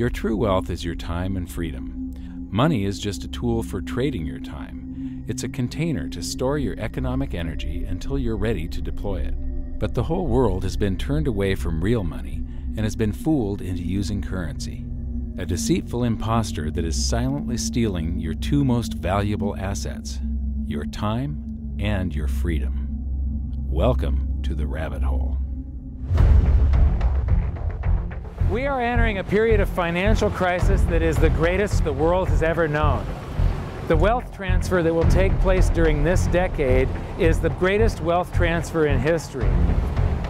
Your true wealth is your time and freedom. Money is just a tool for trading your time. It's a container to store your economic energy until you're ready to deploy it. But the whole world has been turned away from real money and has been fooled into using currency. A deceitful impostor that is silently stealing your two most valuable assets, your time and your freedom. Welcome to the rabbit hole. We are entering a period of financial crisis that is the greatest the world has ever known. The wealth transfer that will take place during this decade is the greatest wealth transfer in history.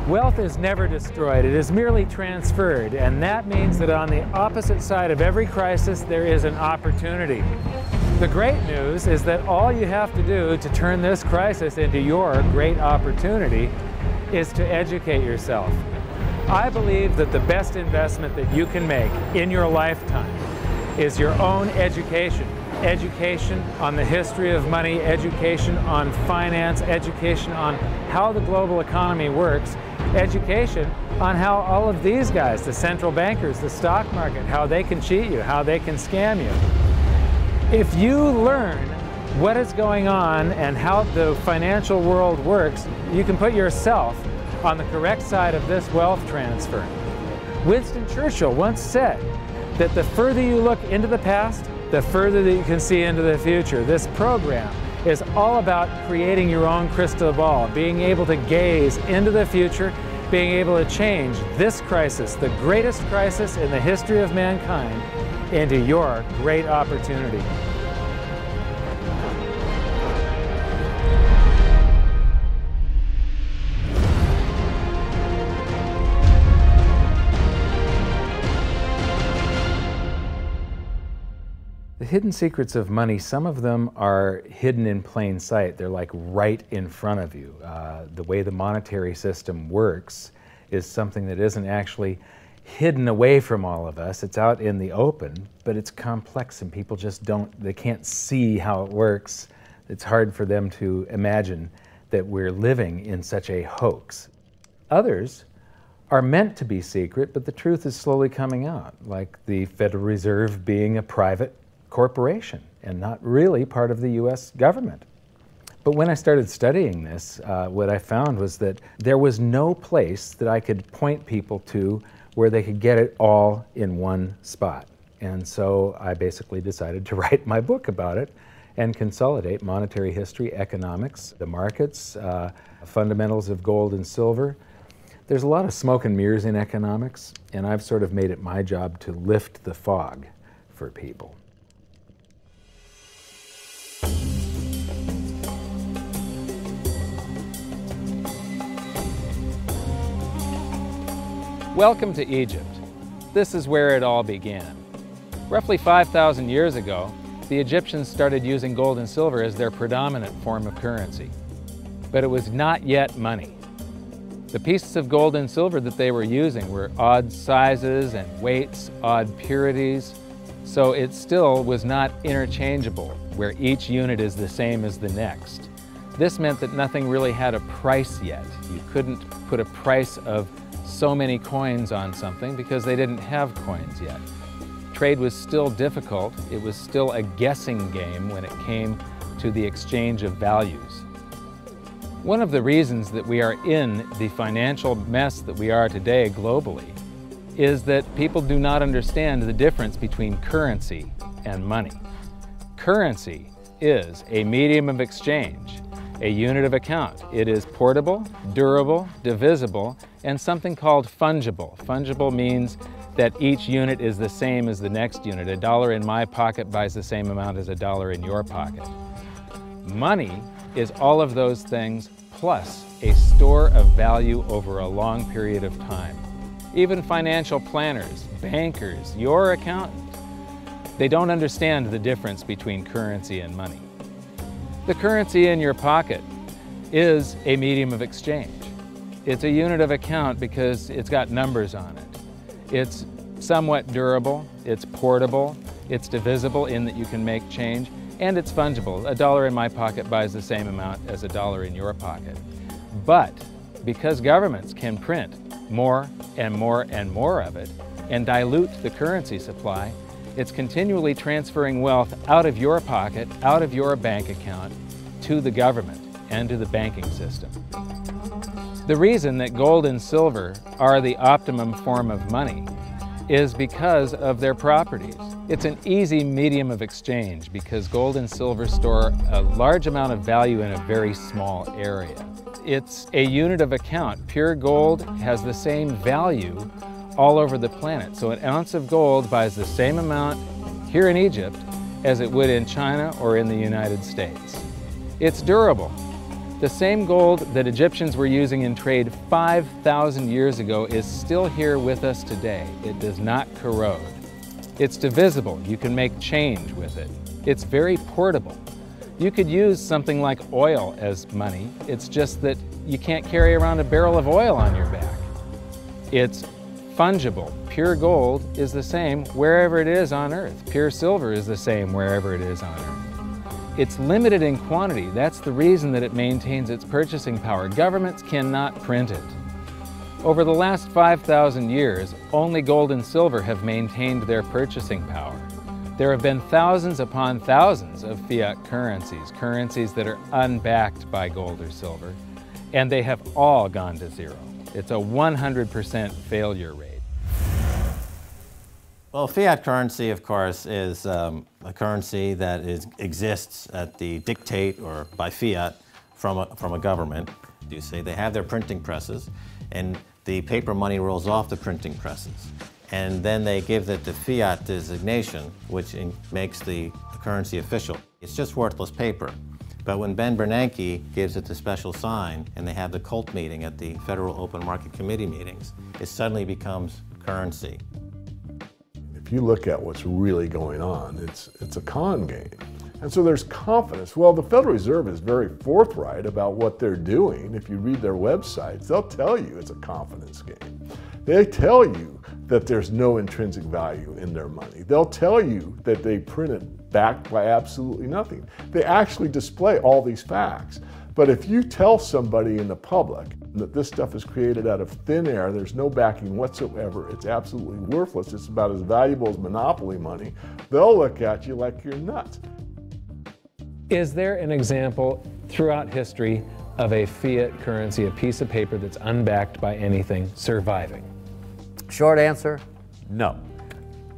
Wealth is never destroyed, it is merely transferred, and that means that on the opposite side of every crisis there is an opportunity. The great news is that all you have to do to turn this crisis into your great opportunity is to educate yourself. I believe that the best investment that you can make in your lifetime is your own education. Education on the history of money, education on finance, education on how the global economy works, education on how all of these guys, the central bankers, the stock market, how they can cheat you, how they can scam you. If you learn what is going on and how the financial world works, you can put yourself on the correct side of this wealth transfer. Winston Churchill once said that the further you look into the past, the further that you can see into the future. This program is all about creating your own crystal ball, being able to gaze into the future, being able to change this crisis, the greatest crisis in the history of mankind, into your great opportunity. The hidden secrets of money, some of them are hidden in plain sight. They're like right in front of you. The way the monetary system works is something that isn't actually hidden away from all of us. It's out in the open, but it's complex and people just they can't see how it works. It's hard for them to imagine that we're living in such a hoax. Others are meant to be secret, but the truth is slowly coming out, like the Federal Reserve being a private corporation and not really part of the U.S. government. But when I started studying this, what I found was that there was no place that I could point people to where they could get it all in one spot. And so I basically decided to write my book about it and consolidate monetary history, economics, the markets, fundamentals of gold and silver. There's a lot of smoke and mirrors in economics, and I've sort of made it my job to lift the fog for people. Welcome to Egypt. This is where it all began. Roughly 5,000 years ago, the Egyptians started using gold and silver as their predominant form of currency. But it was not yet money. The pieces of gold and silver that they were using were odd sizes and weights, odd purities, so it still was not interchangeable, where each unit is the same as the next. This meant that nothing really had a price yet. You couldn't put a price of so many coins on something because they didn't have coins yet. Trade was still difficult. It was still a guessing game when it came to the exchange of values. One of the reasons that we are in the financial mess that we are today globally is that people do not understand the difference between currency and money. Currency is a medium of exchange, a unit of account. It is portable, durable, divisible, and something called fungible. Fungible means that each unit is the same as the next unit. A dollar in my pocket buys the same amount as a dollar in your pocket. Money is all of those things plus a store of value over a long period of time. Even financial planners, bankers, your accountant, they don't understand the difference between currency and money. The currency in your pocket is a medium of exchange. It's a unit of account because it's got numbers on it. It's somewhat durable, it's portable, it's divisible in that you can make change, and it's fungible. A dollar in my pocket buys the same amount as a dollar in your pocket. But because governments can print more and more and more of it, and dilute the currency supply, it's continually transferring wealth out of your pocket, out of your bank account, to the government and to the banking system. The reason that gold and silver are the optimum form of money is because of their properties. It's an easy medium of exchange because gold and silver store a large amount of value in a very small area. It's a unit of account. Pure gold has the same value all over the planet. So an ounce of gold buys the same amount here in Egypt as it would in China or in the United States. It's durable. The same gold that Egyptians were using in trade 5,000 years ago is still here with us today. It does not corrode. It's divisible. You can make change with it. It's very portable. You could use something like oil as money. It's just that you can't carry around a barrel of oil on your back. It's fungible. Pure gold is the same wherever it is on Earth. Pure silver is the same wherever it is on Earth. It's limited in quantity. That's the reason that it maintains its purchasing power. Governments cannot print it. Over the last 5,000 years, only gold and silver have maintained their purchasing power. There have been thousands upon thousands of fiat currencies, currencies that are unbacked by gold or silver, and they have all gone to zero. It's a 100% failure rate. Well, fiat currency, of course, is a currency that exists at the dictate or by fiat from a government. You see, they have their printing presses, and the paper money rolls off the printing presses. And then they give it the fiat designation, which makes the currency official. It's just worthless paper. But when Ben Bernanke gives it the special sign, and they have the cult meeting at the Federal Open Market Committee meetings, it suddenly becomes currency. If you look at what's really going on, it's a con game. And so there's confidence. Well, the Federal Reserve is very forthright about what they're doing. If you read their websites, they'll tell you it's a confidence game. They tell you that there's no intrinsic value in their money. They'll tell you that they print it backed by absolutely nothing. They actually display all these facts. But if you tell somebody in the public that this stuff is created out of thin air, there's no backing whatsoever, it's absolutely worthless, it's about as valuable as monopoly money, they'll look at you like you're nuts. Is there an example throughout history of a fiat currency, a piece of paper that's unbacked by anything, surviving? Short answer, no.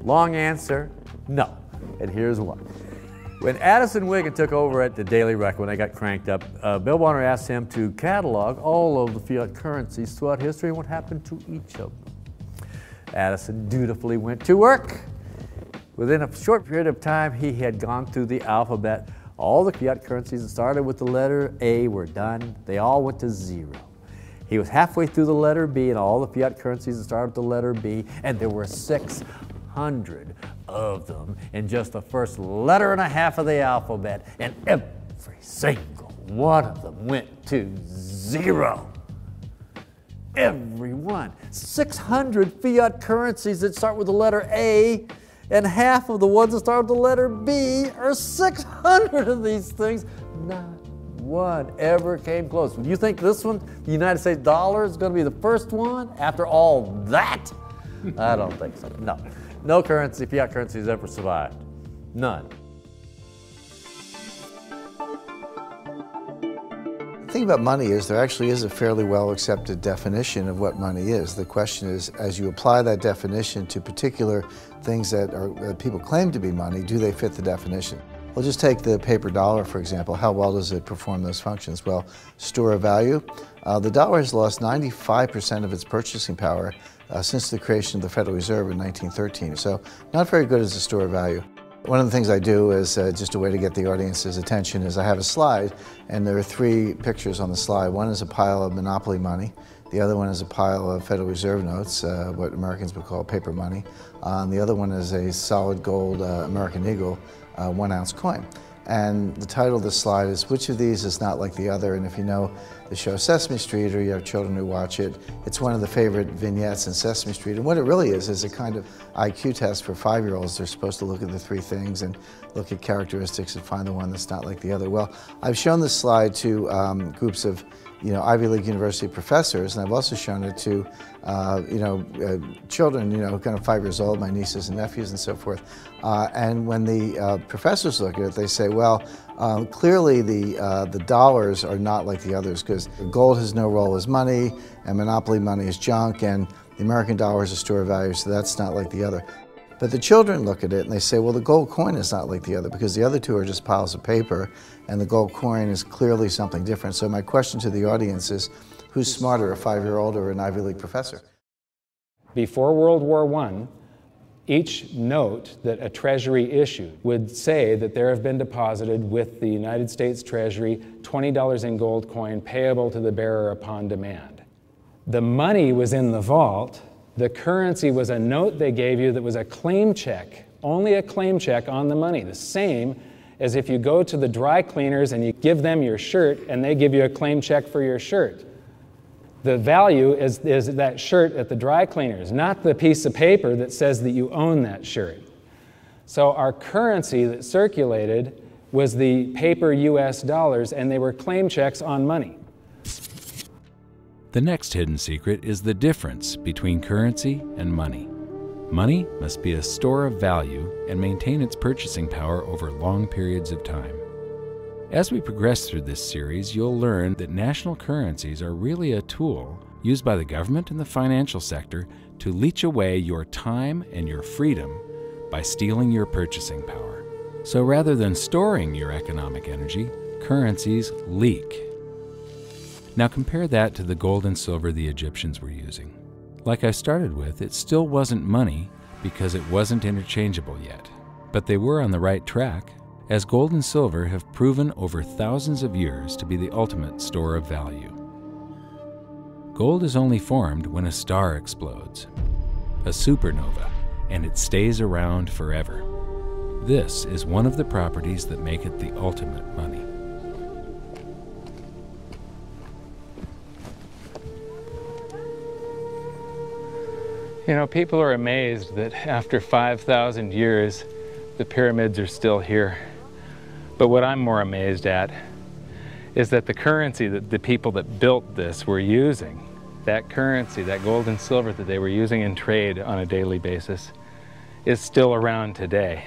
Long answer, no. And here's why. When Addison Wiggin took over at the Daily Record, when they got cranked up, Bill Warner asked him to catalog all of the fiat currencies throughout history and what happened to each of them. Addison dutifully went to work. Within a short period of time, he had gone through the alphabet. All the fiat currencies that started with the letter A were done. They all went to zero. He was halfway through the letter B, and all the fiat currencies that started with the letter B, and there were 600 of them in just the first letter and a half of the alphabet, and every single one of them went to zero. Every one. 600 fiat currencies that start with the letter A, and half of the ones that start with the letter B are 600 of these things. Not one ever came close. You think this one, the United States dollar, is going to be the first one after all that? I don't think so. No. No currency, fiat currency has ever survived. None. The thing about money is there actually is a fairly well accepted definition of what money is. The question is, as you apply that definition to particular things that people claim to be money, do they fit the definition? We'll just take the paper dollar, for example. How well does it perform those functions? Well, store of value. The dollar has lost 95% of its purchasing power since the creation of the Federal Reserve in 1913. So not very good as a store of value. One of the things I do is just a way to get the audience's attention is I have a slide, and there are 3 pictures on the slide. One is a pile of monopoly money. The other one is a pile of Federal Reserve notes, what Americans would call paper money. The other one is a solid gold American Eagle 1-ounce coin. And the title of the slide is, which of these is not like the other? And if you know the show Sesame Street, or you have children who watch it, it's one of the favorite vignettes in Sesame Street. And what it really is a kind of IQ test for 5-year-olds. They're supposed to look at the 3 things and look at characteristics and find the one that's not like the other. Well, I've shown this slide to groups of Ivy League University professors, and I've also shown it to, children, kind of 5 years old, my nieces and nephews and so forth. And when the professors look at it, they say, well, clearly the dollars are not like the others because gold has no role as money, and monopoly money is junk, and the American dollar is a store of value, so that's not like the other. But the children look at it and they say, well, the gold coin is not like the other because the other two are just piles of paper, and the gold coin is clearly something different. So my question to the audience is, who's smarter, a 5-year-old or an Ivy League professor? Before World War I, each note that a treasury issued would say that there have been deposited with the United States Treasury $20 in gold coin payable to the bearer upon demand. The money was in the vault. The currency was a note they gave you that was a claim check, only a claim check on the money, the same as if you go to the dry cleaners and you give them your shirt and they give you a claim check for your shirt. The value is that shirt at the dry cleaners, not the piece of paper that says that you own that shirt. So our currency that circulated was the paper US dollars, and they were claim checks on money. The next hidden secret is the difference between currency and money. Money must be a store of value and maintain its purchasing power over long periods of time. As we progress through this series, you'll learn that national currencies are really a tool used by the government and the financial sector to leech away your time and your freedom by stealing your purchasing power. So rather than storing your economic energy, currencies leak. Now compare that to the gold and silver the Egyptians were using. Like I started with, it still wasn't money because it wasn't interchangeable yet. But they were on the right track, as gold and silver have proven over thousands of years to be the ultimate store of value. Gold is only formed when a star explodes, a supernova, and it stays around forever. This is one of the properties that make it the ultimate money. People are amazed that after 5,000 years, the pyramids are still here. But what I'm more amazed at is that the currency that the people that built this were using, that currency, that gold and silver that they were using in trade on a daily basis, is still around today.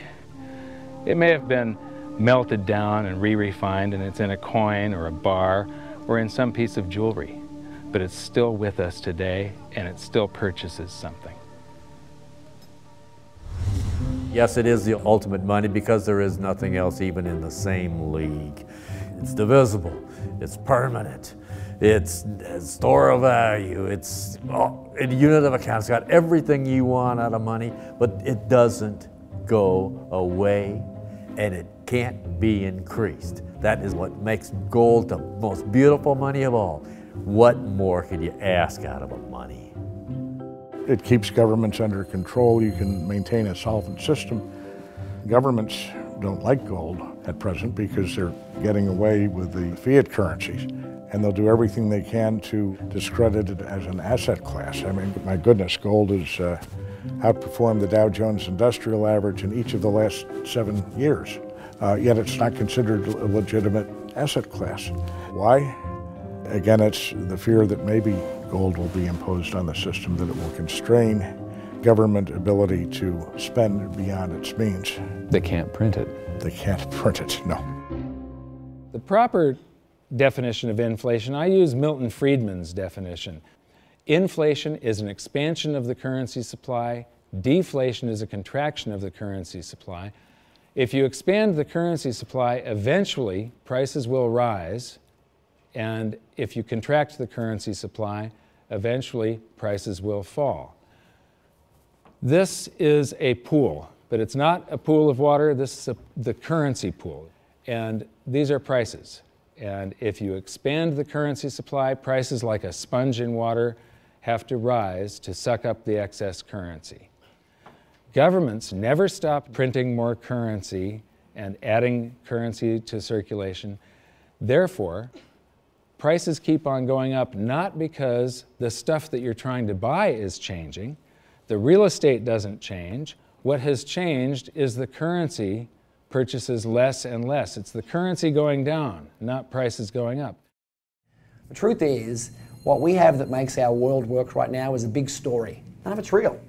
It may have been melted down and re-refined, and it's in a coin or a bar or in some piece of jewelry, but it's still with us today, and it still purchases something. Yes, it is the ultimate money because there is nothing else even in the same league. It's divisible, it's permanent, it's a store of value, it's a unit of account. It's got everything you want out of money, but it doesn't go away, and it can't be increased. That is what makes gold the most beautiful money of all. What more could you ask out of a money? It keeps governments under control. You can maintain a solvent system. Governments don't like gold at present because they're getting away with the fiat currencies, and they'll do everything they can to discredit it as an asset class. I mean, my goodness, gold has outperformed the Dow Jones Industrial Average in each of the last 7 years, yet it's not considered a legitimate asset class. Why? Again, it's the fear that maybe gold will be imposed on the system, that it will constrain government ability to spend beyond its means. They can't print it. They can't print it, no. The proper definition of inflation, I use Milton Friedman's definition. Inflation is an expansion of the currency supply. Deflation is a contraction of the currency supply. If you expand the currency supply, eventually prices will rise. And if you contract the currency supply, eventually prices will fall. This is a pool, but it's not a pool of water. This is the currency pool. And these are prices. And if you expand the currency supply, prices like a sponge in water have to rise to suck up the excess currency. Governments never stop printing more currency and adding currency to circulation. Therefore, prices keep on going up, not because the stuff that you're trying to buy is changing. The real estate doesn't change. What has changed is the currency purchases less and less. It's the currency going down, not prices going up. The truth is, what we have that makes our world work right now is a big story. None of it's real.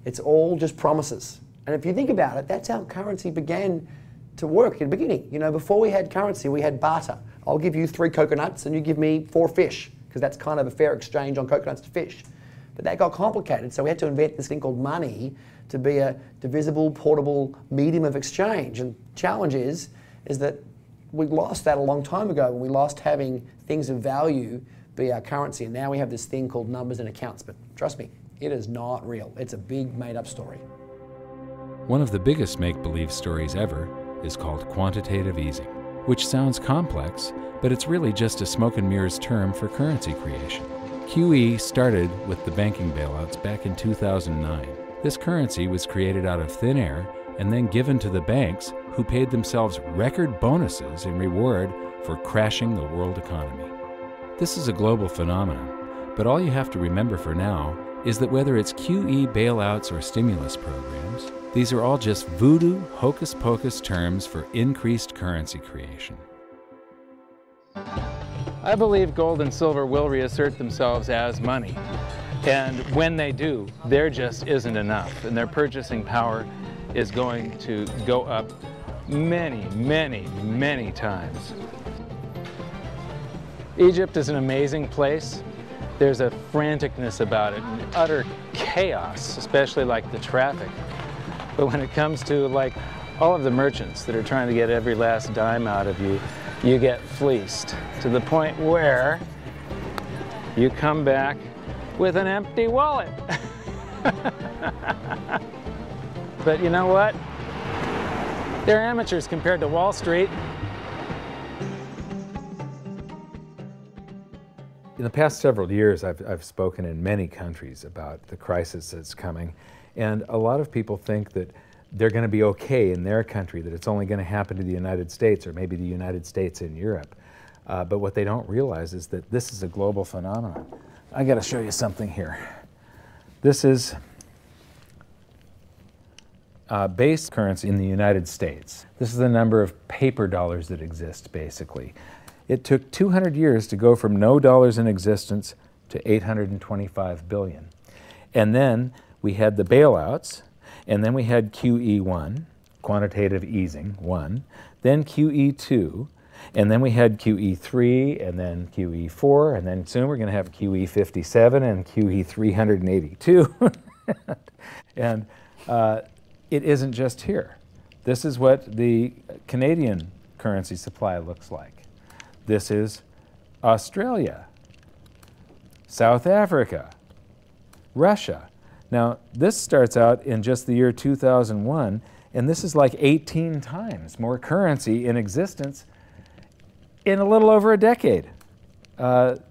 It's all just promises. And if you think about it, that's how currency began to work in the beginning. You know, before we had currency, we had barter. I'll give you 3 coconuts and you give me 4 fish, because that's kind of a fair exchange on coconuts to fish. But that got complicated, so we had to invent this thing called money to be a divisible, portable medium of exchange. And the challenge is that we lost that a long time ago when we lost having things of value be our currency. And now we have this thing called numbers and accounts. But trust me, it is not real. It's a big made-up story. One of the biggest make-believe stories ever is called quantitative easing, which sounds complex, but it's really just a smoke and mirrors term for currency creation. QE started with the banking bailouts back in 2009. This currency was created out of thin air and then given to the banks, who paid themselves record bonuses in reward for crashing the world economy. This is a global phenomenon, but all you have to remember for now is that whether it's QE bailouts or stimulus programs, these are all just voodoo, hocus-pocus terms for increased currency creation. I believe gold and silver will reassert themselves as money. And when they do, there just isn't enough, and their purchasing power is going to go up many, many, many times. Egypt is an amazing place. There's a franticness about it, and utter chaos, especially like the traffic. But when it comes to like all of the merchants that are trying to get every last dime out of you, you get fleeced to the point where you come back with an empty wallet. But you know what? They're amateurs compared to Wall Street. In the past several years, I've spoken in many countries about the crisis that's coming, and a lot of people think that they're going to be okay in their country, that it's only going to happen to the United States or maybe the United States in Europe. But what they don't realize is that this is a global phenomenon. I got to show you something here. This is base currency in the United States. This is the number of paper dollars that exist, basically. It took 200 years to go from no dollars in existence to 825 billion. And then we had the bailouts, and then we had QE1, quantitative easing 1, then QE2, and then we had QE3, and then QE4, and then soon we're going to have QE57 and QE382. And it isn't just here. This is what the Canadian currency supply looks like. This is Australia, South Africa, Russia. Now, this starts out in just the year 2001, and this is like 18 times more currency in existence in a little over a decade.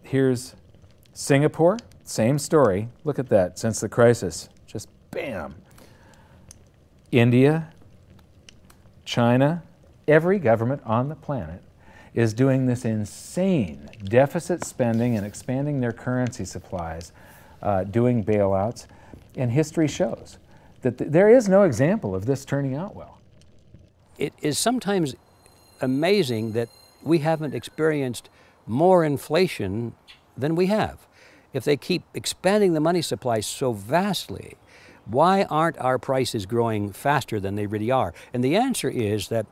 Here's Singapore, same story. Look at that, since the crisis, just bam. India, China, every government on the planet is doing this insane deficit spending and expanding their currency supplies, doing bailouts, and history shows that there is no example of this turning out well. It is sometimes amazing that we haven't experienced more inflation than we have. If they keep expanding the money supply so vastly, why aren't our prices growing faster than they really are? And the answer is that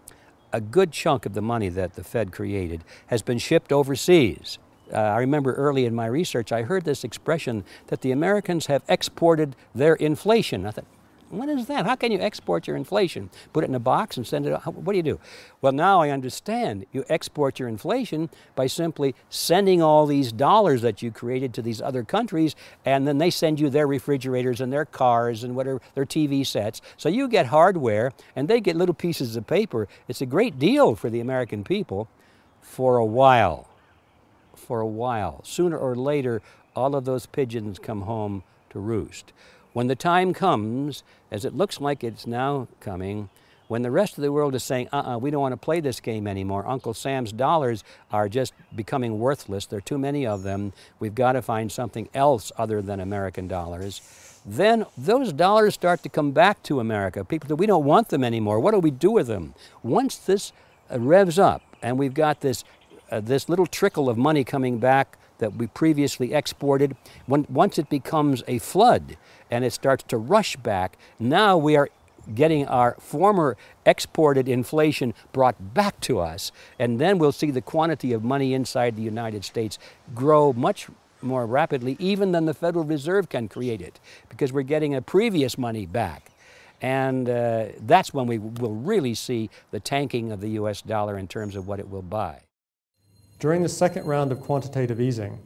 a good chunk of the money that the Fed created has been shipped overseas. I remember early in my research, I heard this expression that the Americans have exported their inflation. I thought, what is that? How can you export your inflation? Put it in a box and send it out? What do you do? Well, now I understand. You export your inflation by simply sending all these dollars that you created to these other countries, and then they send you their refrigerators and their cars and whatever, their TV sets. So you get hardware, and they get little pieces of paper. It's a great deal for the American people for a while. For a while. Sooner or later, all of those pigeons come home to roost. When the time comes, as it looks like it's now coming, when the rest of the world is saying, we don't want to play this game anymore, Uncle Sam's dollars are just becoming worthless, there are too many of them, we've got to find something else other than American dollars, then those dollars start to come back to America. People say, we don't want them anymore, what do we do with them? Once this revs up and we've got this little trickle of money coming back that we previously exported, once it becomes a flood and it starts to rush back, now we are getting our former exported inflation brought back to us, and then we'll see the quantity of money inside the United States grow much more rapidly even than the Federal Reserve can create it, because we're getting a previous money back. And that's when we will really see the tanking of the US dollar in terms of what it will buy. During the second round of quantitative easing,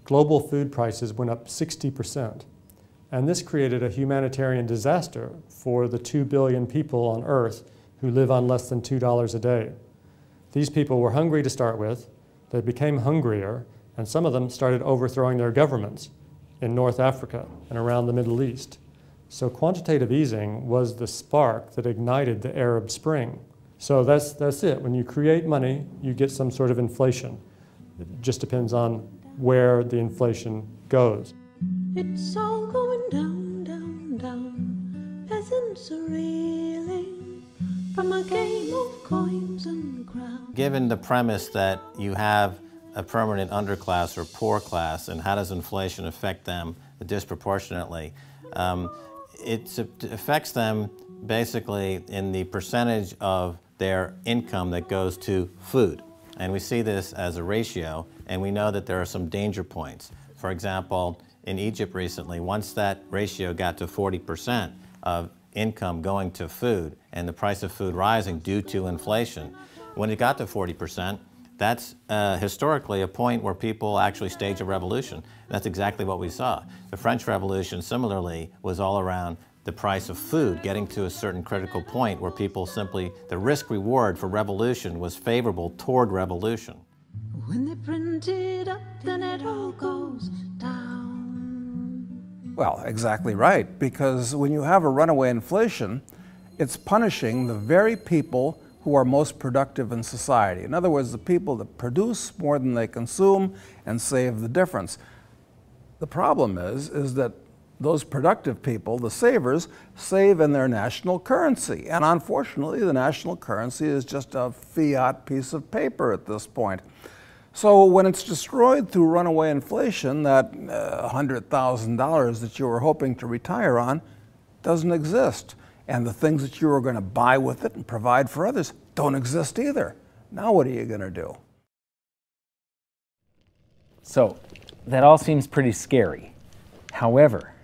global food prices went up 60%. And this created a humanitarian disaster for the 2 billion people on Earth who live on less than $2 a day. These people were hungry to start with, they became hungrier, and some of them started overthrowing their governments in North Africa and around the Middle East. So quantitative easing was the spark that ignited the Arab Spring. So that's it. When you create money, you get some sort of inflation. It just depends on where the inflation goes. It's all going down, down, down. Peasants are reeling from a game of coins and crowns. Given the premise that you have a permanent underclass or poor class, and how does inflation affect them disproportionately, it affects them basically in the percentage of their income that goes to food. And we see this as a ratio, and we know that there are some danger points. For example, in Egypt recently, once that ratio got to 40% of income going to food and the price of food rising due to inflation, when it got to 40%, that's historically a point where people actually stage a revolution. That's exactly what we saw. The French Revolution, similarly, was all around the price of food getting to a certain critical point where people simply, the risk-reward for revolution was favorable toward revolution. When they print it up, then it all goes down. Well, exactly right, because when you have a runaway inflation, it's punishing the very people who are most productive in society. In other words, the people that produce more than they consume and save the difference. The problem is that those productive people, the savers, save in their national currency. And unfortunately, the national currency is just a fiat piece of paper at this point. So when it's destroyed through runaway inflation, that $100,000 that you were hoping to retire on doesn't exist. And the things that you were going to buy with it and provide for others don't exist either. Now what are you going to do? So that all seems pretty scary. However,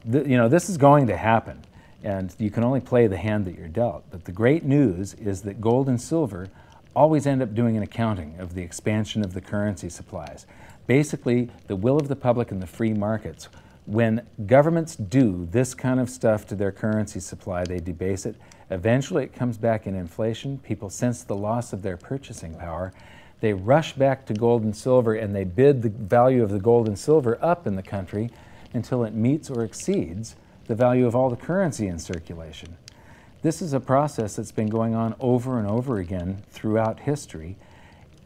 this is going to happen, and you can only play the hand that you're dealt. But the great news is that gold and silver always end up doing an accounting of the expansion of the currency supplies. Basically, the will of the public and the free markets. When governments do this kind of stuff to their currency supply, they debase it. Eventually it comes back in inflation. People sense the loss of their purchasing power. They rush back to gold and silver, and they bid the value of the gold and silver up in the country until it meets or exceeds the value of all the currency in circulation. This is a process that's been going on over and over again throughout history,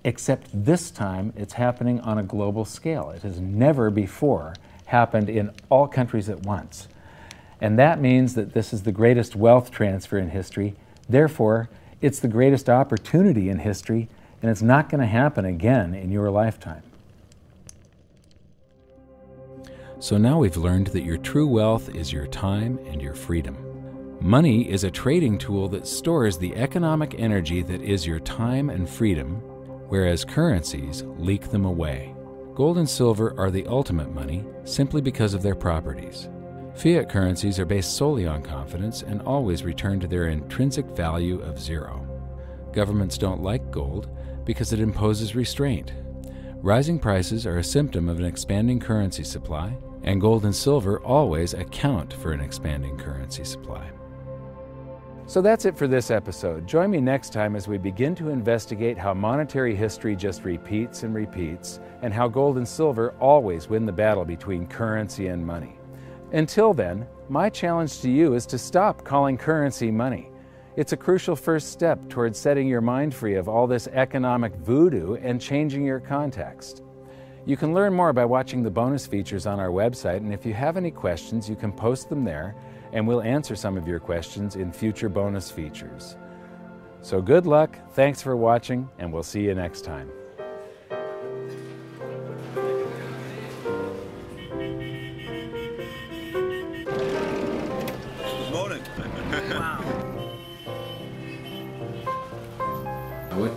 except this time it's happening on a global scale. It has never before happened in all countries at once. And that means that this is the greatest wealth transfer in history. Therefore, it's the greatest opportunity in history, and it's not going to happen again in your lifetime. So now we've learned that your true wealth is your time and your freedom. Money is a trading tool that stores the economic energy that is your time and freedom, whereas currencies leak them away. Gold and silver are the ultimate money simply because of their properties. Fiat currencies are based solely on confidence and always return to their intrinsic value of zero. Governments don't like gold because it imposes restraint. Rising prices are a symptom of an expanding currency supply, and gold and silver always account for an expanding currency supply. So that's it for this episode. Join me next time as we begin to investigate how monetary history just repeats and repeats, and how gold and silver always win the battle between currency and money. Until then, my challenge to you is to stop calling currency money. It's a crucial first step towards setting your mind free of all this economic voodoo and changing your context. You can learn more by watching the bonus features on our website, and if you have any questions, you can post them there, and we'll answer some of your questions in future bonus features. So good luck, thanks for watching, and we'll see you next time.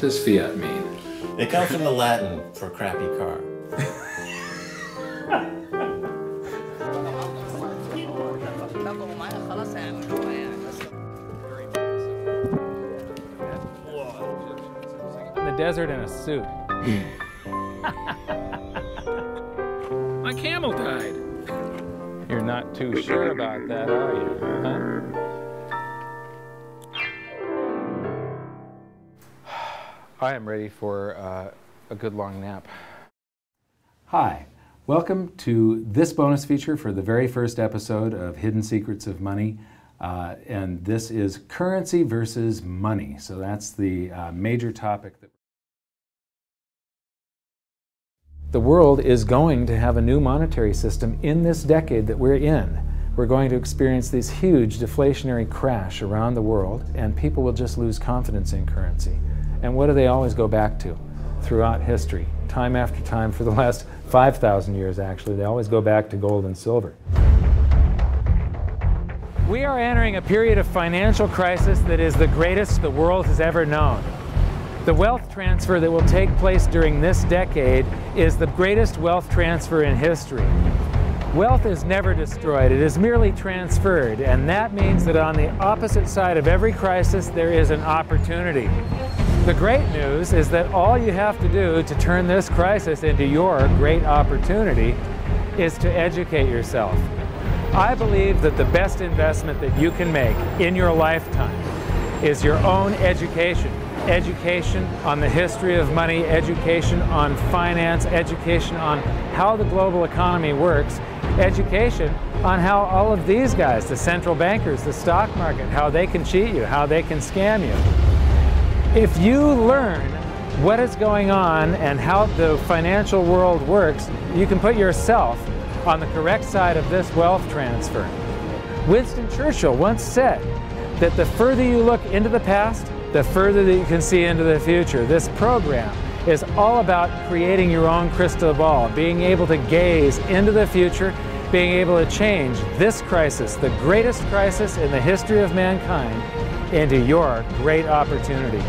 does fiat mean? It comes from the Latin for crappy car. In the desert in a suit. My camel died. You're not too sure about that, are you? Huh? I am ready for a good long nap. Hi, welcome to this bonus feature for the very first episode of Hidden Secrets of Money. And this is currency versus money. So that's the major topic. The world is going to have a new monetary system in this decade that we're in. We're going to experience this huge deflationary crash around the world, and people will just lose confidence in currency. And what do they always go back to throughout history? Time after time, for the last 5,000 years actually, they always go back to gold and silver. We are entering a period of financial crisis that is the greatest the world has ever known. The wealth transfer that will take place during this decade is the greatest wealth transfer in history. Wealth is never destroyed, it is merely transferred, and that means that on the opposite side of every crisis there is an opportunity. The great news is that all you have to do to turn this crisis into your great opportunity is to educate yourself. I believe that the best investment that you can make in your lifetime is your own education. Education on the history of money, education on finance, education on how the global economy works, education on how all of these guys, the central bankers, the stock market, how they can cheat you, how they can scam you. If you learn what is going on and how the financial world works, you can put yourself on the correct side of this wealth transfer. Winston Churchill once said that the further you look into the past, the further that you can see into the future. This program is all about creating your own crystal ball, being able to gaze into the future, being able to change this crisis, the greatest crisis in the history of mankind, into your great opportunity.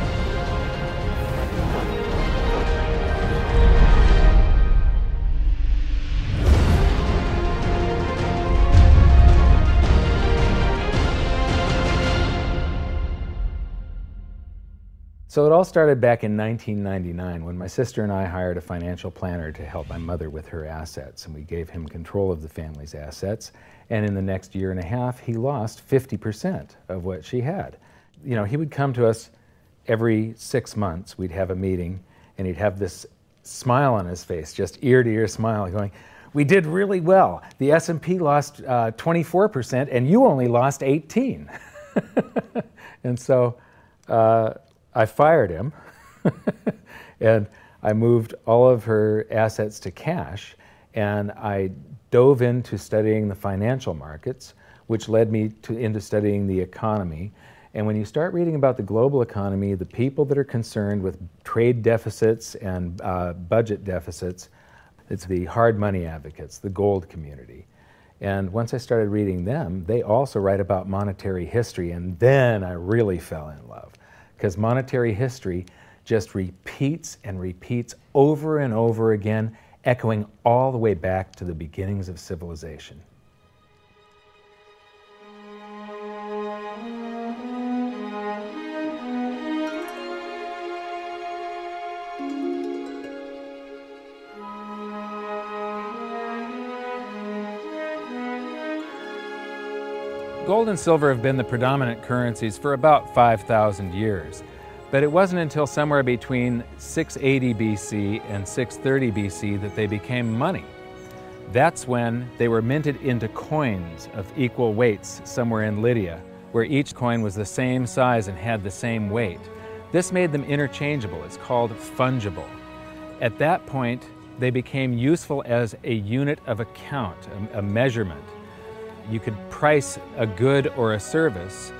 So it all started back in 1999 when my sister and I hired a financial planner to help my mother with her assets, and we gave him control of the family's assets. And in the next year and a half, he lost 50% of what she had. You know, he would come to us every 6 months. We'd have a meeting, and he'd have this smile on his face, just ear-to-ear smile, going, "We did really well. The S&P lost 24%, and you only lost 18." And so I fired him, and I moved all of her assets to cash, and I dove into studying the financial markets, which led me into studying the economy. And when you start reading about the global economy, the people that are concerned with trade deficits and budget deficits, it's the hard money advocates, the gold community. And once I started reading them, they also write about monetary history, and then I really fell in love. Because monetary history just repeats and repeats over and over again, echoing all the way back to the beginnings of civilization. Gold and silver have been the predominant currencies for about 5,000 years, but it wasn't until somewhere between 680 BC and 630 BC that they became money. That's when they were minted into coins of equal weights somewhere in Lydia, where each coin was the same size and had the same weight. This made them interchangeable. It's called fungible. At that point, they became useful as a unit of account, a measurement. You could price a good or a service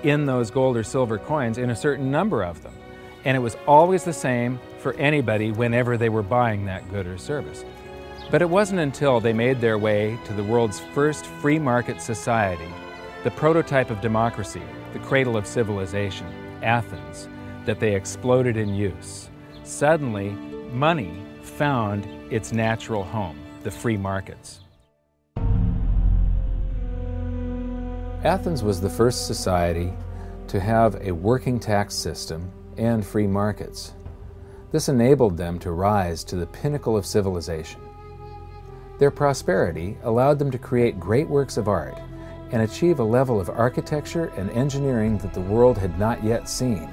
in those gold or silver coins in a certain number of them. And it was always the same for anybody whenever they were buying that good or service. But it wasn't until they made their way to the world's first free market society, the prototype of democracy, the cradle of civilization, Athens, that they exploded in use. Suddenly, money found its natural home, the free markets. Athens was the first society to have a working tax system and free markets. This enabled them to rise to the pinnacle of civilization. Their prosperity allowed them to create great works of art and achieve a level of architecture and engineering that the world had not yet seen.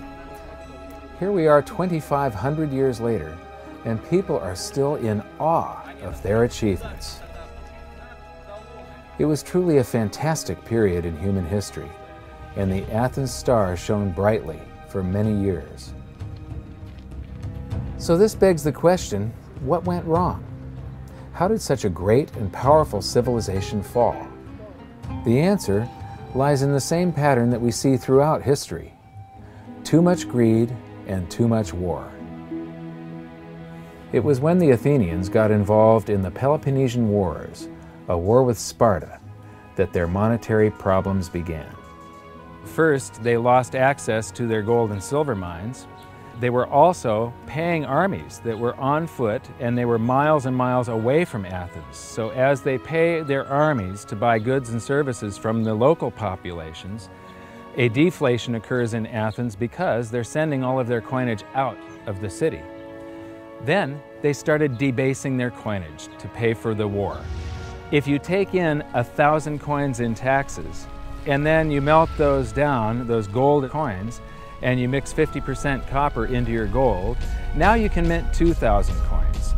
Here we are 2,500 years later, and people are still in awe of their achievements. It was truly a fantastic period in human history, and the Athens star shone brightly for many years. So this begs the question, what went wrong? How did such a great and powerful civilization fall? The answer lies in the same pattern that we see throughout history: too much greed and too much war. It was when the Athenians got involved in the Peloponnesian Wars, a war with Sparta, that their monetary problems began. First, they lost access to their gold and silver mines. They were also paying armies that were on foot, and they were miles and miles away from Athens. So as they pay their armies to buy goods and services from the local populations, a deflation occurs in Athens because they're sending all of their coinage out of the city. Then they started debasing their coinage to pay for the war. If you take in 1,000 coins in taxes, and then you melt those down, those gold coins, and you mix 50% copper into your gold, now you can mint 2,000 coins.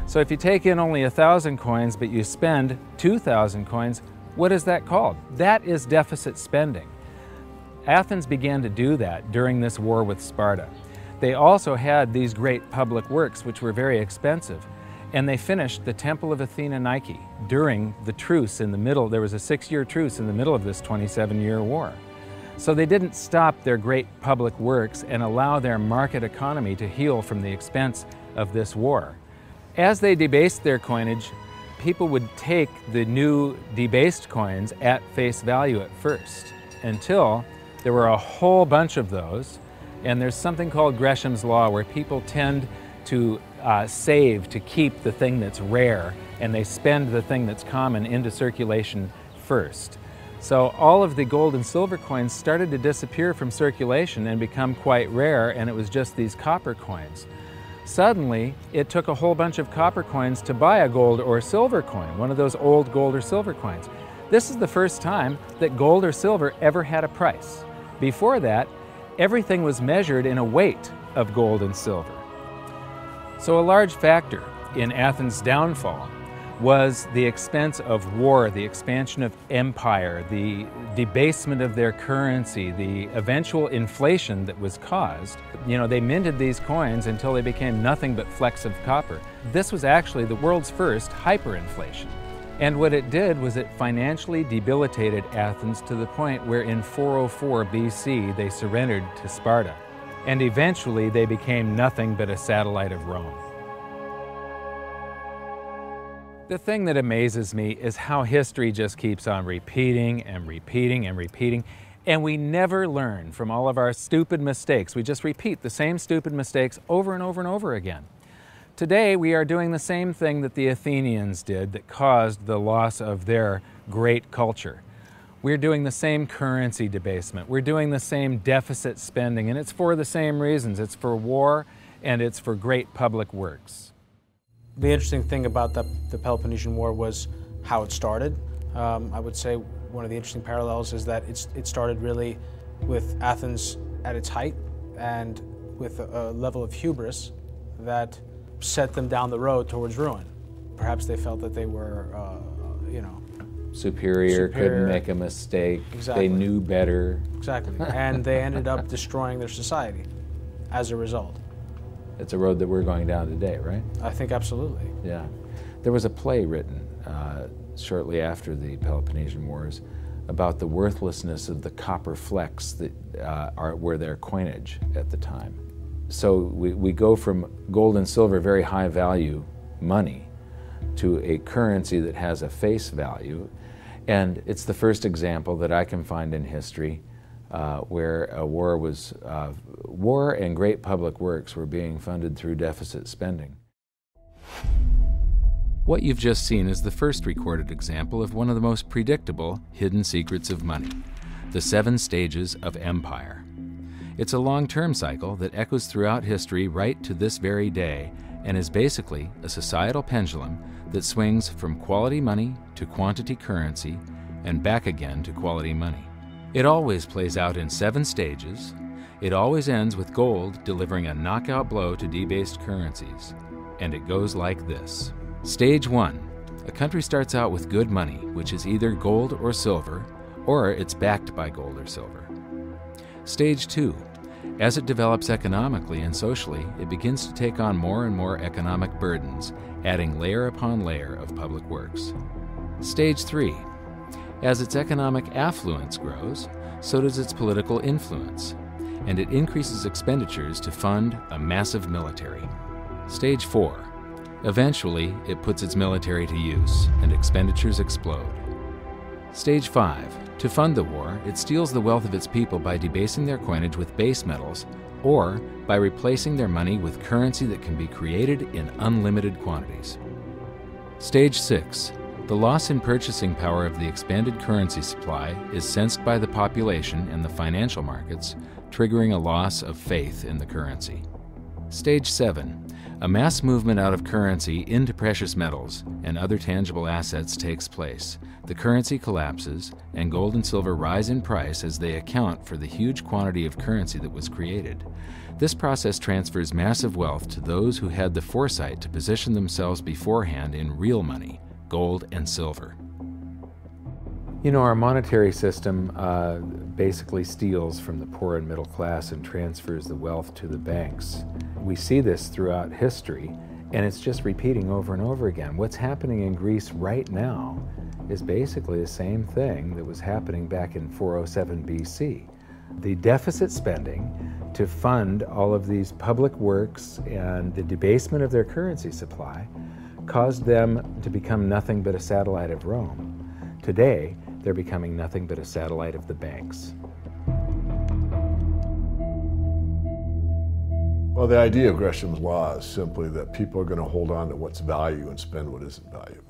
So if you take in only 1,000 coins, but you spend 2,000 coins, what is that called? That is deficit spending. Athens began to do that during this war with Sparta. They also had these great public works, which were very expensive, and they finished the Temple of Athena Nike during the truce in the middle. There was a 6-year truce in the middle of this 27-year war. So they didn't stop their great public works and allow their market economy to heal from the expense of this war. As they debased their coinage, people would take the new debased coins at face value at first, until there were a whole bunch of those. And there's something called Gresham's Law, where people tend to save to keep the thing that's rare, and they spend the thing that's common into circulation first. So all of the gold and silver coins started to disappear from circulation and become quite rare, and it was just these copper coins. Suddenly, it took a whole bunch of copper coins to buy a gold or silver coin, one of those old gold or silver coins. This is the first time that gold or silver ever had a price. Before that, everything was measured in a weight of gold and silver. So a large factor in Athens' downfall was the expense of war, the expansion of empire, the debasement of their currency, the eventual inflation that was caused. You know, they minted these coins until they became nothing but flecks of copper. This was actually the world's first hyperinflation. And what it did was it financially debilitated Athens to the point where in 404 BC they surrendered to Sparta. And eventually they became nothing but a satellite of Rome. The thing that amazes me is how history just keeps on repeating and repeating and repeating, and we never learn from all of our stupid mistakes. We just repeat the same stupid mistakes over and over and over again. Today we are doing the same thing that the Athenians did that caused the loss of their great culture. We're doing the same currency debasement. We're doing the same deficit spending, and it's for the same reasons. It's for war and it's for great public works. The interesting thing about the Peloponnesian War was how it started. I would say one of the interesting parallels is that it started really with Athens at its height and with a level of hubris that set them down the road towards ruin. Perhaps they felt that they were, superior, couldn't make a mistake, exactly. They knew better. Exactly, and they ended up destroying their society as a result. It's a road that we're going down today, right? I think absolutely. Yeah. There was a play written shortly after the Peloponnesian Wars about the worthlessness of the copper flecks that were their coinage at the time. So we go from gold and silver, very high value money, to a currency that has a face value. And it's the first example that I can find in history where a war and great public works were being funded through deficit spending. What you've just seen is the first recorded example of one of the most predictable hidden secrets of money, the 7 stages of empire. It's a long-term cycle that echoes throughout history right to this very day and is basically a societal pendulum that swings from quality money to quantity currency and back again to quality money. It always plays out in 7 stages. It always ends with gold delivering a knockout blow to debased currencies. And it goes like this. Stage 1. A country starts out with good money, which is either gold or silver, or it's backed by gold or silver. Stage 2. As it develops economically and socially, it begins to take on more and more economic burdens, adding layer upon layer of public works. Stage 3. As its economic affluence grows, so does its political influence, and it increases expenditures to fund a massive military. Stage 4. Eventually, it puts its military to use, and expenditures explode. Stage 5. To fund the war, it steals the wealth of its people by debasing their coinage with base metals, or by replacing their money with currency that can be created in unlimited quantities. Stage 6. The loss in purchasing power of the expanded currency supply is sensed by the population and the financial markets, triggering a loss of faith in the currency. Stage 7. A mass movement out of currency into precious metals and other tangible assets takes place. The currency collapses, and gold and silver rise in price as they account for the huge quantity of currency that was created. This process transfers massive wealth to those who had the foresight to position themselves beforehand in real money, gold and silver. You know, our monetary system basically steals from the poor and middle class and transfers the wealth to the banks. We see this throughout history, and it's just repeating over and over again. What's happening in Greece right now is basically the same thing that was happening back in 407 BC. The deficit spending to fund all of these public works and the debasement of their currency supply caused them to become nothing but a satellite of Rome. Today, they're becoming nothing but a satellite of the banks. Well, the idea of Gresham's law is simply that people are going to hold on to what's value and spend what isn't valuable.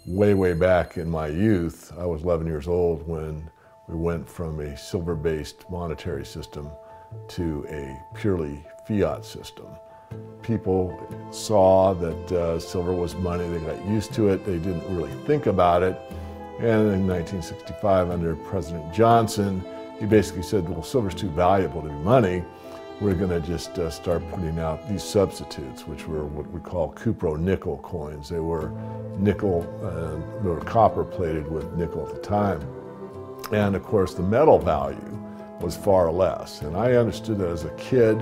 Way, way back in my youth, I was 11 years old when we went from a silver-based monetary system to a purely fiat system. People saw that silver was money, they got used to it, they didn't really think about it. And in 1965, under President Johnson, he basically said, well, silver's too valuable to be money. We're going to just start putting out these substitutes, which were what we call cupro-nickel coins. They were nickel, they were copper plated with nickel at the time. And of course, the metal value was far less. And I understood that as a kid,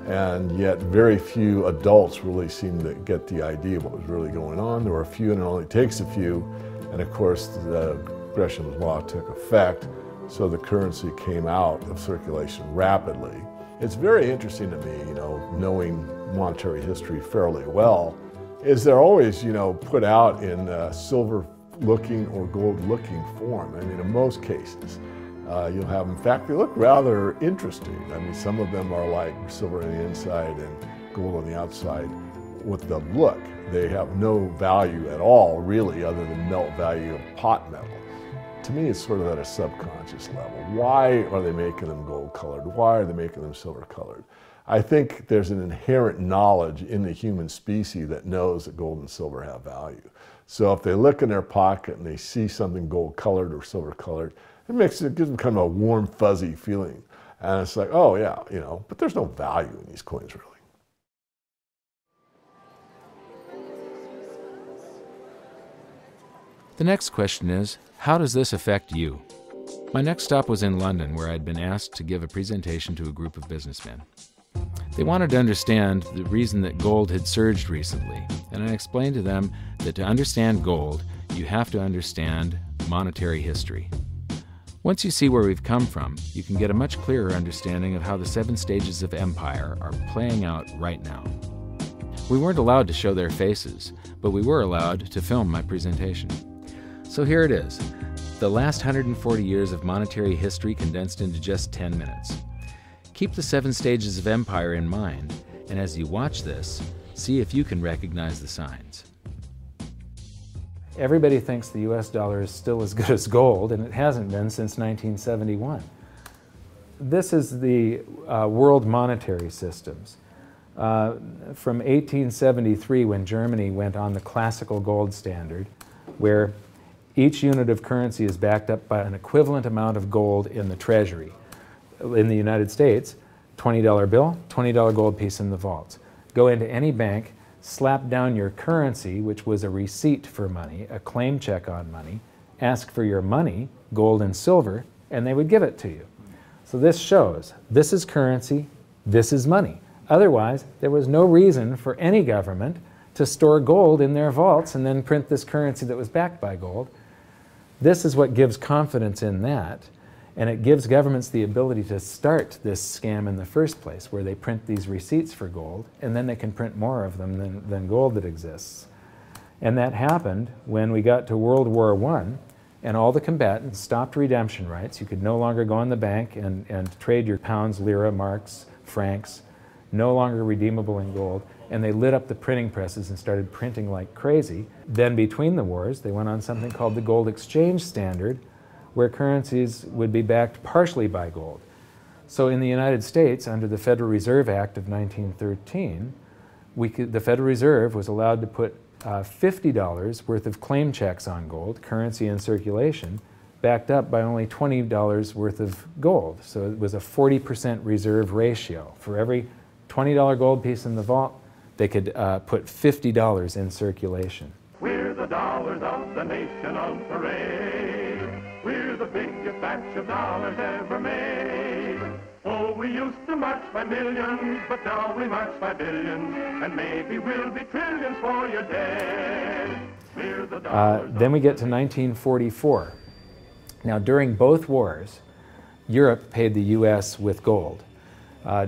and yet very few adults really seemed to get the idea of what was really going on. There were a few, and it only takes a few. And of course, the Gresham's law took effect, so the currency came out of circulation rapidly. It's very interesting to me, knowing monetary history fairly well, is they're always, put out in silver-looking or gold-looking form. I mean, in most cases, you'll have, in fact, they look rather interesting. I mean, some of them are like silver on the inside and gold on the outside. With the look, they have no value at all, really, other than melt value of pot metal. To me, it's sort of at a subconscious level. Why are they making them gold-colored? Why are they making them silver-colored? I think there's an inherent knowledge in the human species that knows that gold and silver have value. So if they look in their pocket and they see something gold-colored or silver-colored, it gives them kind of a warm, fuzzy feeling. And it's like, oh yeah, but there's no value in these coins, really. The next question is, how does this affect you? My next stop was in London, where I'd been asked to give a presentation to a group of businessmen. They wanted to understand the reason that gold had surged recently, and I explained to them that to understand gold, you have to understand monetary history. Once you see where we've come from, you can get a much clearer understanding of how the 7 stages of empire are playing out right now. We weren't allowed to show their faces, but we were allowed to film my presentation. So here it is. The last 140 years of monetary history condensed into just 10 minutes. Keep the 7 stages of empire in mind, and as you watch this, see if you can recognize the signs. Everybody thinks the US dollar is still as good as gold, and it hasn't been since 1971. This is the world monetary systems. From 1873, when Germany went on the classical gold standard, where each unit of currency is backed up by an equivalent amount of gold in the treasury. In the United States, $20 bill, $20 gold piece in the vaults. Go into any bank, slap down your currency, which was a receipt for money, a claim check on money, ask for your money, gold and silver, and they would give it to you. So this shows, this is currency, this is money. Otherwise, there was no reason for any government to store gold in their vaults and then print this currency that was backed by gold. This is what gives confidence in that, and it gives governments the ability to start this scam in the first place, where they print these receipts for gold, and then they can print more of them than gold that exists. And that happened when we got to World War I, and all the combatants stopped redemption rights. You could no longer go in the bank and trade your pounds, lira, marks, francs, no longer redeemable in gold, and they lit up the printing presses and started printing like crazy. Then between the wars, they went on something called the gold exchange standard, where currencies would be backed partially by gold. So in the United States, under the Federal Reserve Act of 1913, the Federal Reserve was allowed to put $50 worth of claim checks on gold, currency in circulation, backed up by only $20 worth of gold. So it was a 40% reserve ratio. For every $20 gold piece in the vault, they could put $50 in circulation. We're the dollars of the nation on parade. We're the biggest batch of dollars ever made. Oh, we used to march by millions, but now we march by billions, and maybe we'll be trillions for your dead. We're the dollars. Then we get to 1944. Now, during both wars, Europe paid the U.S. with gold.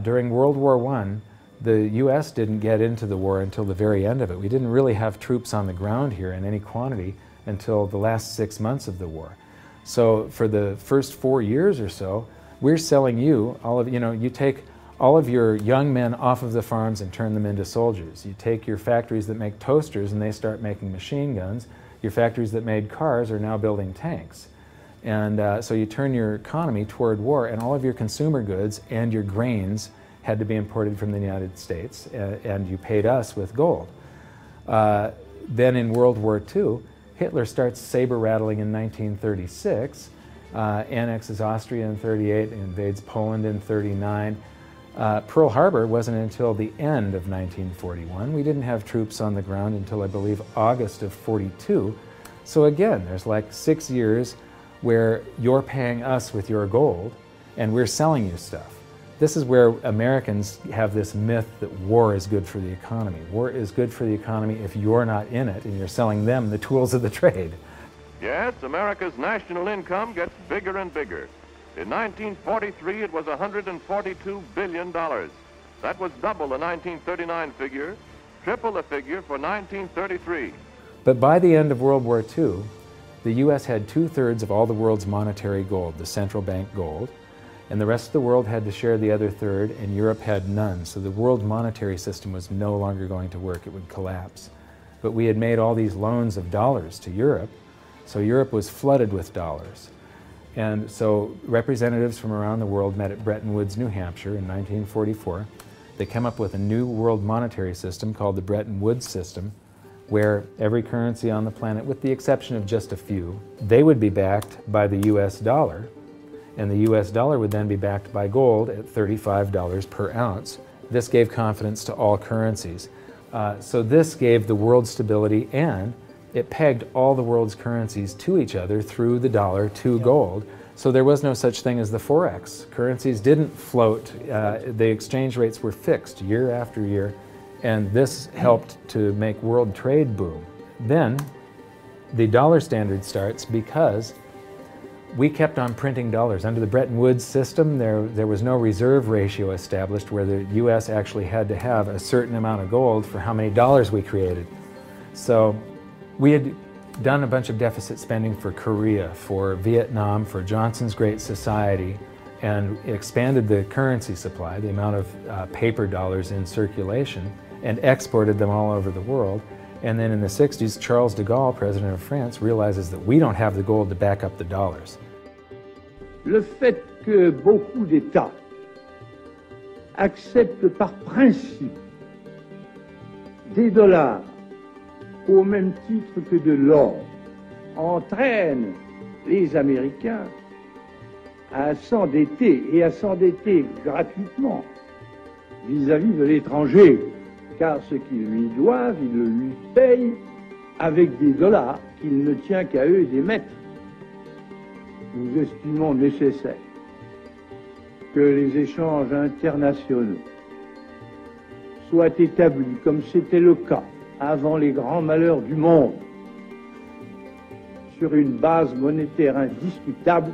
During World War I, the U.S. didn't get into the war until the very end of it. We didn't really have troops on the ground here in any quantity until the last 6 months of the war. So for the first 4 years or so, we're selling you all of, you take all of your young men off of the farms and turn them into soldiers. You take your factories that make toasters and they start making machine guns. Your factories that made cars are now building tanks. And so you turn your economy toward war, and all of your consumer goods and your grains had to be imported from the United States, and you paid us with gold. Then in World War II, Hitler starts saber rattling in 1936, annexes Austria in 38, invades Poland in 39. Pearl Harbor wasn't until the end of 1941. We didn't have troops on the ground until, I believe, August of 42. So again, there's like 6 years where you're paying us with your gold and we're selling you stuff. This is where Americans have this myth that war is good for the economy. War is good for the economy if you're not in it and you're selling them the tools of the trade. Yes, America's national income gets bigger and bigger. In 1943, it was $142 billion. That was double the 1939 figure, triple the figure for 1933. But by the end of World War II, the U.S. had 2/3 of all the world's monetary gold, the central bank gold, and the rest of the world had to share the other third, and Europe had none. So the world monetary system was no longer going to work. It would collapse. But we had made all these loans of dollars to Europe, so Europe was flooded with dollars. And so representatives from around the world met at Bretton Woods, New Hampshire in 1944. They came up with a new world monetary system called the Bretton Woods system, where every currency on the planet, with the exception of just a few, they would be backed by the US dollar, and the US dollar would then be backed by gold at $35 per ounce. This gave confidence to all currencies. So this gave the world stability, and it pegged all the world's currencies to each other through the dollar to gold. So there was no such thing as the Forex. Currencies didn't float. The exchange rates were fixed year after year, and this helped to make world trade boom. Then the dollar standard starts because we kept on printing dollars. Under the Bretton Woods system, there was no reserve ratio established where the US actually had to have a certain amount of gold for how many dollars we created. So we had done a bunch of deficit spending for Korea, for Vietnam, for Johnson's Great Society, and expanded the currency supply, the amount of paper dollars in circulation, and exported them all over the world. And then in the 60s, Charles de Gaulle, president of France, realizes that we don't have the gold to back up the dollars. Le fait que beaucoup d'États acceptent par principe des dollars au même titre que de l'or entraîne les Américains à s'endetter et à s'endetter gratuitement vis-à-vis de l'étranger, car ce qu'ils lui doivent, ils le lui payent avec des dollars qu'il ne tient qu'à eux d'émettre. Nous estimons nécessaire que les échanges internationaux soient établis comme c'était le cas avant les grands malheurs du monde, sur une base monétaire indiscutable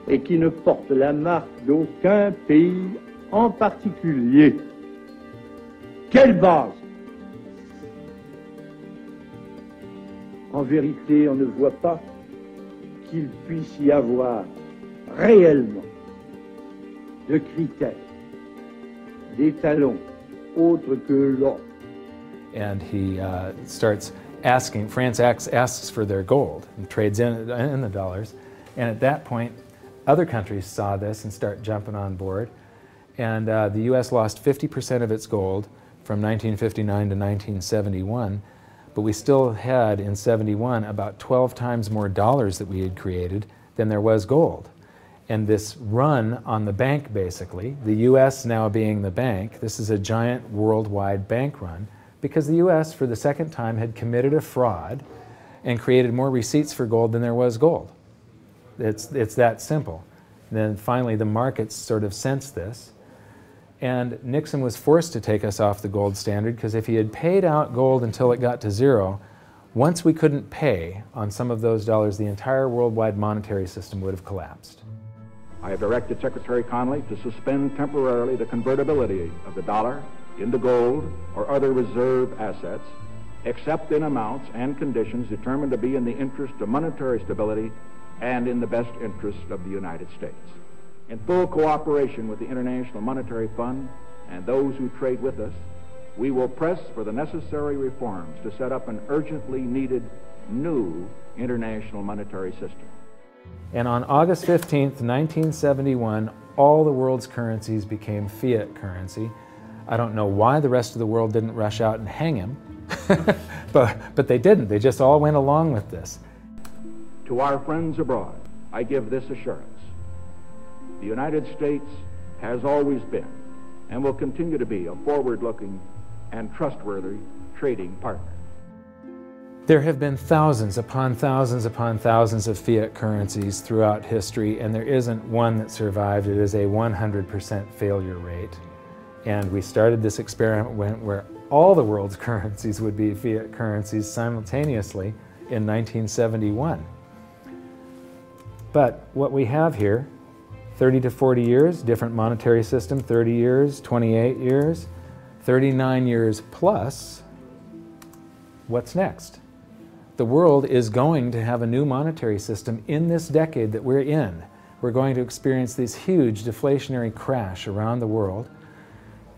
et qui ne porte la marque d'aucun pays en particulier. Quelle base? En vérité, on ne voit pas qu'il puisse y avoir réellement de critères, d'étalons autres que l'or. And he starts asking, France asks for their gold and trades in the dollars. And at that point, other countries saw this and start jumping on board. And the US lost 50% of its gold from 1959 to 1971, but we still had in 71 about 12 times more dollars that we had created than there was gold. And this run on the bank, basically, the US now being the bank, this is a giant worldwide bank run, because the US for the second time had committed a fraud and created more receipts for gold than there was gold. It's that simple. And then finally the markets sort of sensed this, and Nixon was forced to take us off the gold standard, because if he had paid out gold until it got to zero, once we couldn't pay on some of those dollars, the entire worldwide monetary system would have collapsed. I have directed Secretary Connally to suspend temporarily the convertibility of the dollar into gold or other reserve assets, except in amounts and conditions determined to be in the interest of monetary stability and in the best interest of the United States. In full cooperation with the International Monetary Fund and those who trade with us, we will press for the necessary reforms to set up an urgently needed new international monetary system. And on August 15th, 1971, all the world's currencies became fiat currency. I don't know why the rest of the world didn't rush out and hang him, but they didn't. They just all went along with this. To our friends abroad, I give this assurance. The United States has always been and will continue to be a forward-looking and trustworthy trading partner. There have been thousands upon thousands upon thousands of fiat currencies throughout history, and there isn't one that survived. It is a 100% failure rate. And we started this experiment where all the world's currencies would be fiat currencies simultaneously in 1971. But what we have here, 30 to 40 years, different monetary system, 30 years, 28 years, 39 years plus, what's next? The world is going to have a new monetary system in this decade that we're in. We're going to experience this huge deflationary crash around the world.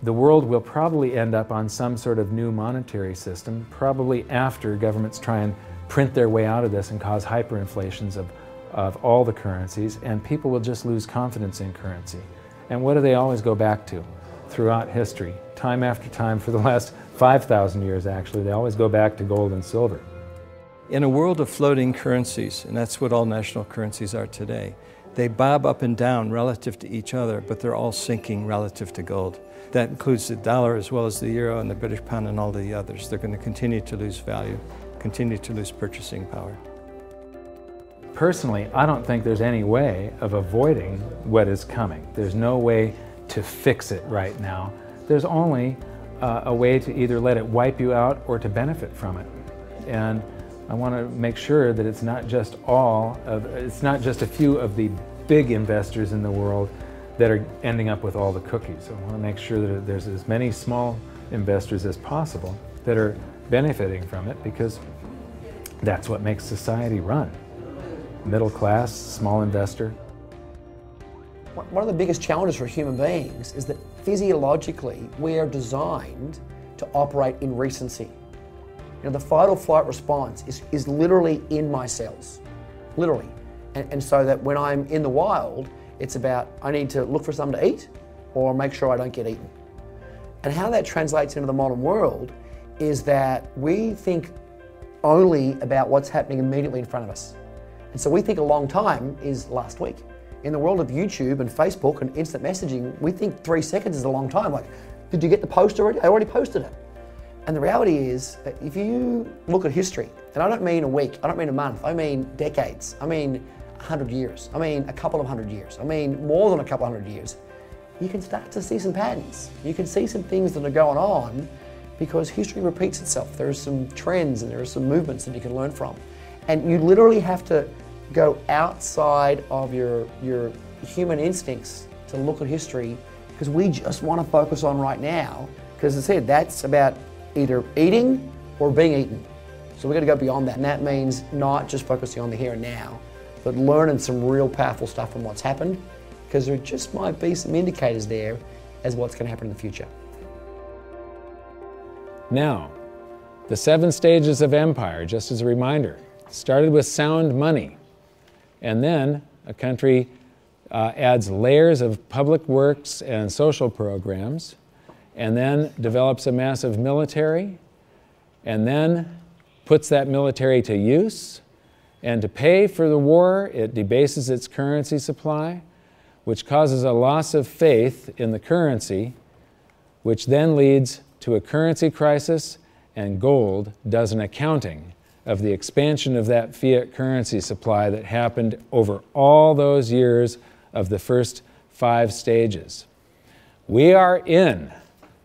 The world will probably end up on some sort of new monetary system, probably after governments try and print their way out of this and cause hyperinflations of all the currencies, and people will just lose confidence in currency. And what do they always go back to throughout history? Time after time, for the last 5,000 years actually, they always go back to gold and silver. In a world of floating currencies, and that's what all national currencies are today, they bob up and down relative to each other, but they're all sinking relative to gold. That includes the dollar as well as the euro and the British pound and all the others. They're going to continue to lose value, continue to lose purchasing power. Personally, I don't think there's any way of avoiding what is coming. There's no way to fix it right now. There's only a way to either let it wipe you out or to benefit from it. And I want to make sure that it's not just a few of the big investors in the world that are ending up with all the cookies. I want to make sure that there's as many small investors as possible that are benefiting from it, because That's what makes society run. Middle class, small investor. One of the biggest challenges for human beings is that physiologically we are designed to operate in recency. You know, the fight or flight response is literally in my cells, literally. And so that when I'm in the wild, it's about I need to look for something to eat or make sure I don't get eaten. And how that translates into the modern world is that we think only about what's happening immediately in front of us. And so we think a long time is last week. In the world of YouTube and Facebook and instant messaging, we think 3 seconds is a long time. Like, did you get the post already? I already posted it. And the reality is that if you look at history, and I don't mean a week, I don't mean a month, I mean decades, I mean 100 years, I mean a couple of 100 years, I mean more than a couple of 100 years, you can start to see some patterns. You can see some things that are going on because history repeats itself. There are some trends and there are some movements that you can learn from. And you literally have to go outside of your human instincts to look at history because we just want to focus on right now because as I said, that's about either eating or being eaten. So we've got to go beyond that, and that means not just focusing on the here and now, but learning some real powerful stuff from what's happened, because there just might be some indicators there as what's going to happen in the future. Now, the 7 stages of empire, just as a reminder, started with sound money, and then a country adds layers of public works and social programs, and then develops a massive military, and then puts that military to use, and to pay for the war, it debases its currency supply, which causes a loss of faith in the currency, which then leads to a currency crisis, and gold does an accounting of the expansion of that fiat currency supply that happened over all those years of the first 5 stages. We are in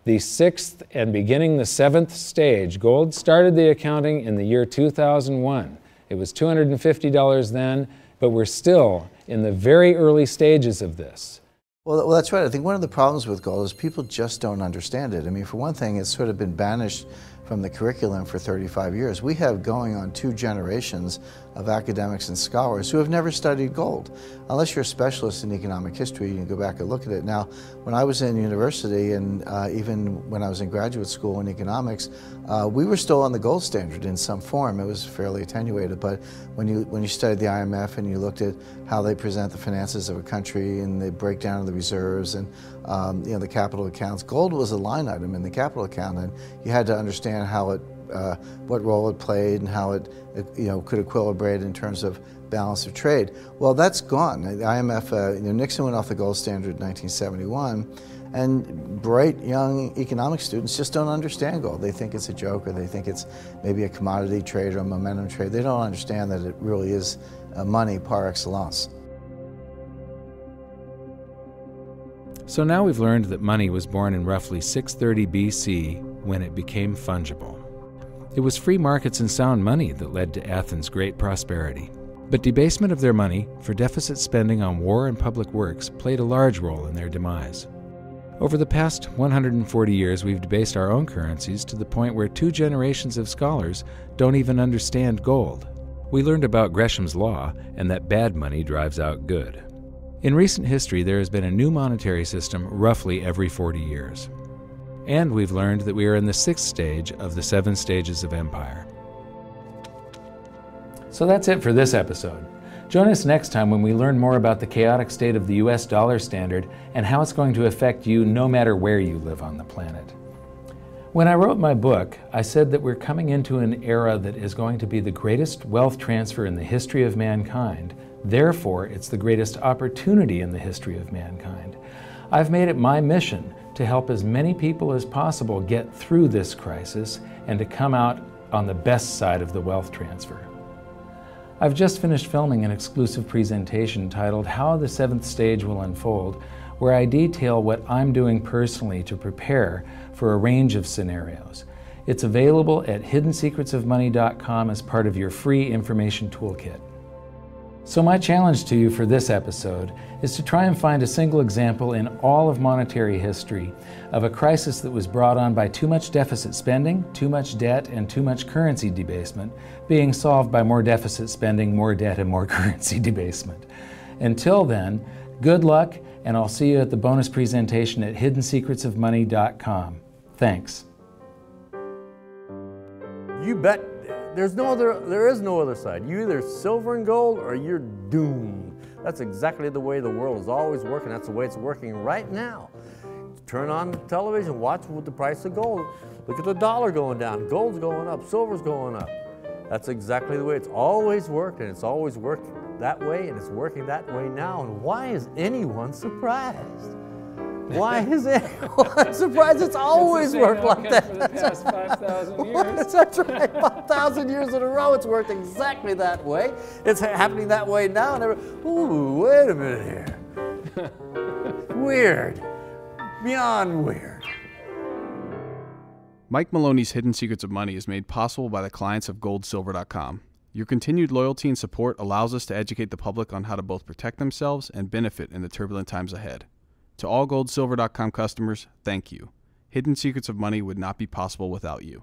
the 6th and beginning the 7th stage. Gold started the accounting in the year 2001. It was $250 then, but we're still in the very early stages of this. Well, that's right. I think one of the problems with gold is people just don't understand it. I mean, for one thing, it's sort of been banished from the curriculum for 35 years. We have going on 2 generations of academics and scholars who have never studied gold. Unless you're a specialist in economic history, you can go back and look at it. Now, when I was in university and even when I was in graduate school in economics, we were still on the gold standard in some form. It was fairly attenuated, but when you studied the IMF and you looked at how they present the finances of a country and the breakdown of the reserves and you know, the capital accounts, gold was a line item in the capital account, and you had to understand how it, what role it played and how it you know, could equilibrate in terms of balance of trade. Well, that's gone. The IMF, you know, Nixon went off the gold standard in 1971, and bright young economic students just don't understand gold. They think it's a joke, or they think it's maybe a commodity trade or a momentum trade. They don't understand that it really is money par excellence. So now we've learned that money was born in roughly 630 BC when it became fungible. It was free markets and sound money that led to Athens' great prosperity. But debasement of their money for deficit spending on war and public works played a large role in their demise. Over the past 140 years, we've debased our own currencies to the point where 2 generations of scholars don't even understand gold. We learned about Gresham's law and that bad money drives out good. In recent history, there has been a new monetary system roughly every 40 years. And we've learned that we are in the 6th stage of the 7 stages of empire. So that's it for this episode. Join us next time when we learn more about the chaotic state of the US dollar standard and how it's going to affect you no matter where you live on the planet. When I wrote my book, I said that we're coming into an era that is going to be the greatest wealth transfer in the history of mankind. Therefore, it's the greatest opportunity in the history of mankind. I've made it my mission to help as many people as possible get through this crisis and to come out on the best side of the wealth transfer. I've just finished filming an exclusive presentation titled How the 7th Stage Will Unfold, where I detail what I'm doing personally to prepare for a range of scenarios. It's available at hiddensecretsofmoney.com as part of your free information toolkit. So my challenge to you for this episode is to try and find a single example in all of monetary history of a crisis that was brought on by too much deficit spending, too much debt, and too much currency debasement being solved by more deficit spending, more debt, and more currency debasement. Until then, good luck, and I'll see you at the bonus presentation at hiddensecretsofmoney.com. Thanks. You bet. There is no other side. You're either silver and gold or you're doomed. That's exactly the way the world is always working. That's the way it's working right now. Turn on television, watch with the price of gold. Look at the dollar going down, gold's going up, silver's going up. That's exactly the way it's always worked, and it's always worked that way, and it's working that way now. And why is anyone surprised? Why is anyone surprised? It's always worked like that. For the past 5,000 years. That's right, 5,000 years in a row, it's worked exactly that way. It's happening that way now, and ooh, wait a minute here. Weird, beyond weird. Mike Maloney's Hidden Secrets of Money is made possible by the clients of goldsilver.com. Your continued loyalty and support allows us to educate the public on how to both protect themselves and benefit in the turbulent times ahead. To all goldsilver.com customers, thank you. Hidden Secrets of Money would not be possible without you.